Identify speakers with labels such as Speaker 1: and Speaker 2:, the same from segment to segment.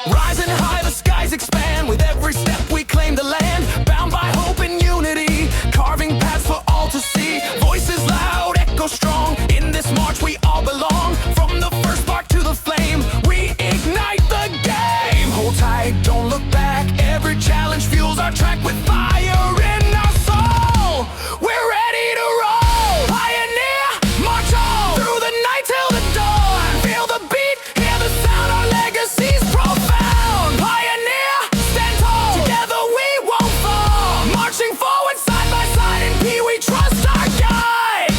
Speaker 1: Rising high, the skies expand. With every step we claim the land. Bound by hope and unity, carving paths for all to see. Voices loud, echo strong. In this march we all belong. From the first spark to the flame, we ignite the game. Hold tight, don't look back. Every challenge fuels our track with fire in our soul. We're ready to roll. Pioneer, march on through the night till the dawn. Feel the beat, hear the sound. Our legacy's profound. Pioneer, stand tall. Together we won't fall. Marching forward side by side in P, we trust our guide.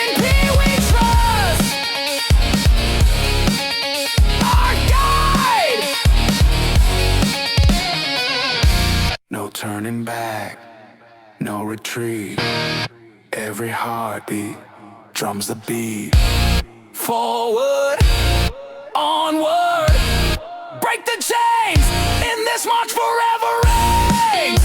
Speaker 1: In P we trust our guide. No turning back, no retreat. Every heartbeat drums the beat. Forward, onward, break the chains. In this march forever rings.